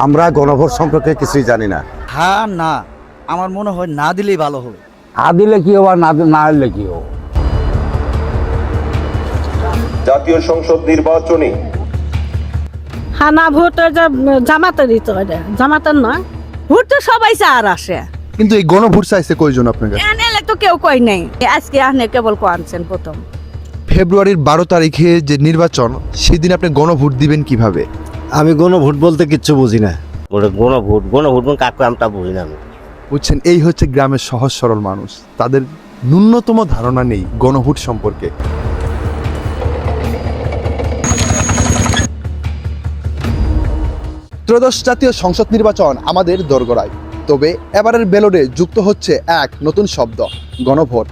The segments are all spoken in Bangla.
আমরা গণভোট সম্পর্কে কিছুই জানি না। হ্যাঁ না, আমার মনে হয় না দিলেই ভালো হবে। হা দিলে কি হবে, না দিলে কি হবে? জাতীয় সংসদ নির্বাচনে হ্যাঁ না, ভোট জামাতেরই তো, জামাতের নয়, ভোট তো সবাই চার আসে, কিন্তু এই গণভোট চাইছে কয়জন আপনার কাছে? এনে তো কেউ কই নাই, আজকে আপনি কেবল আনছেন প্রথম। ফেব্রুয়ারির 12 তারিখে যে নির্বাচন, সেদিন আপনি গণভোট দিবেন কিভাবে? আমি গণভোট বলতে কিচ্ছু বুঝি না। গণভোট কাকে আমরা বুঝি না। বুঝছেন, এই হচ্ছে গ্রামের সহজ সরল মানুষ, তাদের ন্যূনতম ধারণা নেই গণভোট সম্পর্কে। ত্রয়োদশ জাতীয় সংসদ নির্বাচন আমাদের দোরগোড়ায়, তবে এবারের ব্যালটে যুক্ত হচ্ছে এক নতুন শব্দ, গণভোট।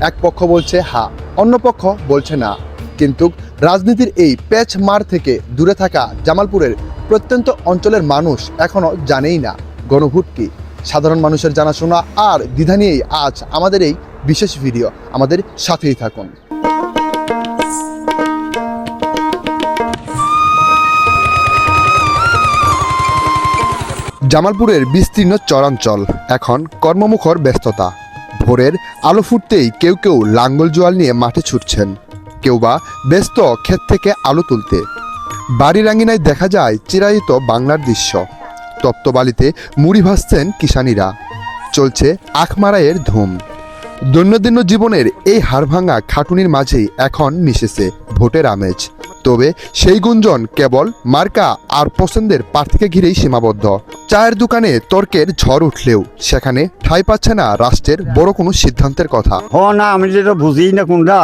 এক পক্ষ বলছে হ্যাঁ, অন্য পক্ষ বলছে না। কিন্তু রাজনীতির এই প্যাচ মার থেকে দূরে থাকা জামালপুরের প্রত্যন্ত অঞ্চলের মানুষ এখনো জানেই না গণভোট কি। সাধারণ মানুষের জানাশোনা আর দ্বিধা নিয়েই আজ আমাদের এই বিশেষ ভিডিও, আমাদের সাথেই থাকুন। জামালপুরের বিস্তীর্ণ চরাঞ্চল এখন কর্মমুখর ব্যস্ততা। ভোরের আলো ফুটতেই কেউ কেউ লাঙ্গল জোয়াল নিয়ে মাঠে ছুটছেন, কেউ বা ব্যস্ত ক্ষেত থেকে আলু তুলতে। বাড়ির আঙিনায় দেখা যায় চিরায়িত বাংলার দৃশ্য। তপ্ত বালিতে মুড়ি ভাজছেন কিষানীরা, চলছে আখ মারাইয়ের ধুম। দৈনন্দিন জীবনের এই হাড়ভাঙা খাটুনির মাঝেই এখন মিশেছে ভোটের আমেজ। তবে সেই গুঞ্জন কেবল মার্কা আর পছন্দের প্রার্থীকে ঘিরেই সীমাবদ্ধ। চায়ের দোকানে তর্কের ঝড় উঠলেও সেখানে ঠাঁই পাচ্ছে না রাষ্ট্রের বড় কোনো সিদ্ধান্তের কথা। না, আমি যেটা বুঝি না কোনটা,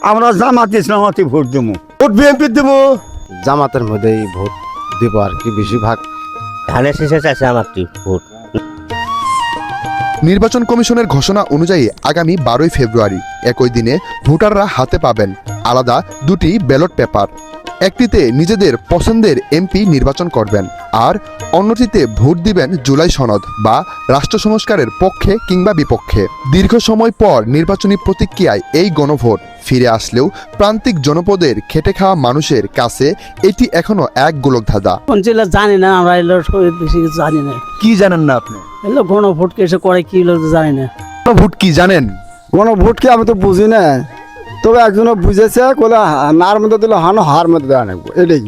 আমরা জামাত ইসলামতে ভোট দেবো। ভোট বিএনপি দেবো, জামাতের মধ্যেই ভোট দিব আর কি, বেশিরভাগ ধানের শেষে চাইছে আমার ভোট। নির্বাচন কমিশনের ঘোষণা অনুযায়ী আগামী 12 ফেব্রুয়ারি একই দিনে ভোটাররা হাতে পাবেন আলাদা দুটি ব্যালট পেপার। একটিতে নিজেদের পছন্দের এমপি নির্বাচন করবেন, আর অন্যটিতে ভোট দিবেন জুলাই সনদ বা রাষ্ট্র সংস্কারের পক্ষে কিংবা বিপক্ষে। দীর্ঘ সময় পর নির্বাচনী প্রতিক্রিয়ায় এই গণভোট ফিরে আসলেও প্রান্তিক জনপদের খেটে খাওয়া মানুষের কাছে এটি এখনো এক গোলকধাঁধা। অঞ্চলে জানি না, আমরা এলো বেশি কিছু জানি না। কি জানেন না আপনি? এলো গণভোট কেসে করে কি লোক জানি না। গণভোট কি জানেন? গণভোট কি আমি তো বুঝি না, তবে একজনে বুঝেছে, বলে নার মধ্যে দিলে হানো, হার মধ্যে দেওয়া নেবো, এটাই।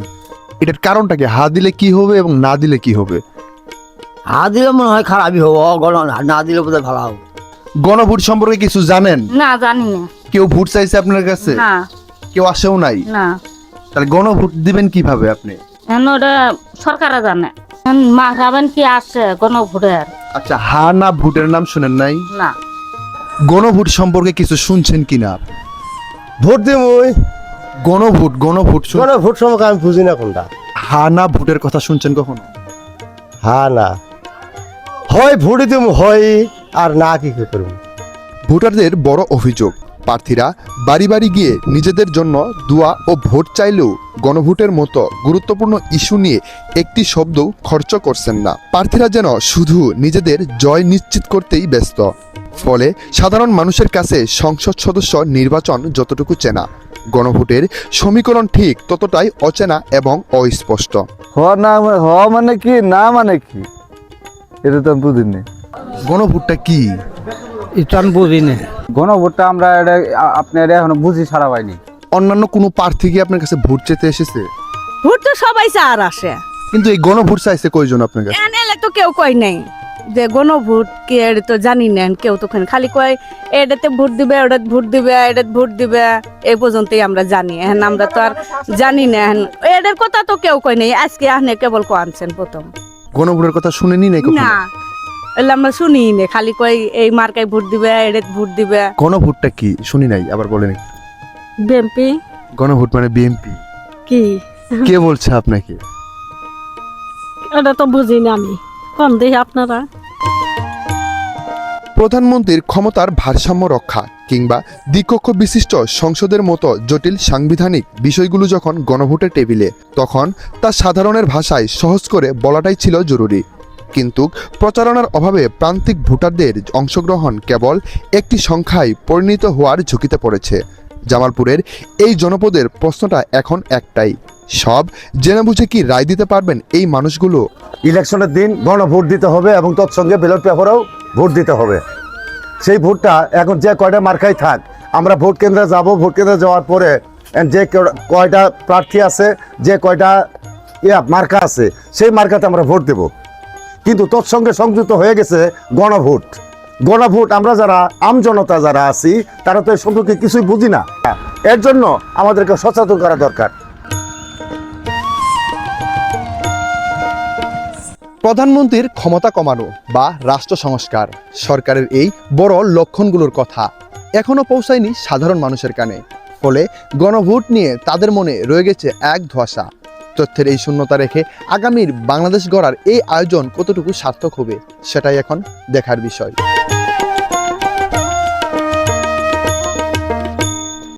এটার কারণটা কি? হা দিলে কি হবে এবং না দিলে কি হবে? হা দিলে মনে হয় খারাপই হবো, না দিলে বোধহয় ভালো হবে। গণভোট সম্পর্কে কিছু জানেন? না, জানি না। কেউ ভোট চাইছে আপনার কাছে? না কেউ আসেও নাই? না। তাহলে গণভোট দিবেন কিভাবে আপনি? ওটা সরকারে জানে, মাখাবেন কি আসছে গণভোটের। আচ্ছা, হা না ভোটের নাম শুনেন নাই? না। গণভোট সম্পর্কে কিছু শুনছেন কিনা? ভোট দেবো। গণভোট গণভোট সম্পর্কে আমি বুঝি না কোনটা। হা না ভোটের কথা শুনছেন কখনো? হ্যাঁ না, হয় ভোট দেবো, হয় আর না কি করবো। ভোটারদের বড় অভিযোগ, প্রার্থীরা বাড়ি বাড়ি গিয়ে নিজেদের জন্য দোয়া ও ভোট চাইলেও গণভোটের মতো গুরুত্বপূর্ণ ইস্যু নিয়ে একটি শব্দ খরচ করছেন না। প্রার্থীরা যেন শুধু নিজেদের জয় নিশ্চিত করতেই ব্যস্ত। ফলে সাধারণ মানুষের কাছে সংসদ সদস্য নির্বাচন যতটুকু চেনা, গণভোটের সমীকরণ ঠিক ততটাই অচেনা এবং অস্পষ্ট। হওয়া মানে কি, না মানে কি, এটা তো আমি বুঝিনি। গণভোটটা কি এটা আমি বুঝি না। গণভোটটা আমরা আপনার এখনো বুঝি ছাড়া পাইনি। অন্যান্য কোনো প্রার্থী কি আপনার কাছে ভোট চেতে এসেছে? ভোট তো সবাই চার আসে, কিন্তু এই গণভোট চাইছে কয়জন আপনার কাছে? এনে তো কেউ কই নাই যে গণভোট কি, এটা তো জানি না। কেউ তো খালি কয় এটাতে ভোট দিবে, ওটাতে ভোট দিবে, এটাতে ভোট দিবে, এই পর্যন্তই আমরা জানি। এখন আমরা তো আর জানি না, এটার কথা তো কেউ কই নাই, আজকে আপনি কেবল আনছেন প্রথম। গণভোটের কথা শুনেনি নাই কখনো? না, এলে আমরা শুনি না, খালি কই এই মার্কায় ভোট দিবে, এটাতে ভোট দিবে। গণভোটটা কি শুনি নাই, আবার বলেন। বিএনপি গণভোট মানে বিএনপি কি? কে বলছে আপনাকে? এটা তো বুঝি না আমি, কম দেখি আপনারা। প্রধানমন্ত্রীর ক্ষমতার ভারসাম্য রক্ষা কিংবা দ্বিকক্ষ বিশিষ্ট সংসদের মতো জটিল সাংবিধানিক বিষয়গুলো যখন গণভোটের টেবিলে, তখন তা সাধারণের ভাষায় সহজ করে বলাটাই ছিল জরুরি। কিন্তু প্রচারণার অভাবে প্রান্তিক ভোটারদের অংশগ্রহণ কেবল একটি সংখ্যায় পরিণত হওয়ার ঝুঁকিতে পড়েছে। জামালপুরের এই জনপদের প্রশ্নটা এখন একটাই, সব জেনে বুঝে কি রায় দিতে পারবেন এই মানুষগুলো? ইলেকশনের দিন গণভোট দিতে হবে এবং তৎসঙ্গে ব্যালট পেপারেও ভোট দিতে হবে। সেই ভোটটা এখন যে কয়টা মার্কাই থাক, আমরা ভোট কেন্দ্রে যাব, ভোট কেন্দ্রে যাওয়ার পরে যে কয়টা প্রার্থী আছে, যে কয়টা মার্কা আছে, সেই মার্কাতে আমরা ভোট দেব। কিন্তু তৎসঙ্গে সংযুক্ত হয়ে গেছে গণভোট। গণভোট আমরা যারা আমজনতা যারা আছি তারা তো এর সম্পর্কে কিছুই বুঝি না। এর জন্য আমাদেরকে সচেতন করা দরকার। প্রধানমন্ত্রীর ক্ষমতা কমানো বা রাষ্ট্র সংস্কার, সরকারের এই বড় লক্ষণগুলোর কথা এখনো পৌঁছায়নি সাধারণ মানুষের কানে। ফলে গণভোট নিয়ে তাদের মনে রয়ে গেছে এক ধোঁয়াশা। তথ্যের এই শূন্যতা রেখে আগামীর বাংলাদেশ গড়ার এই আয়োজন কতটুকু সার্থক হবে সেটাই এখন দেখার বিষয়।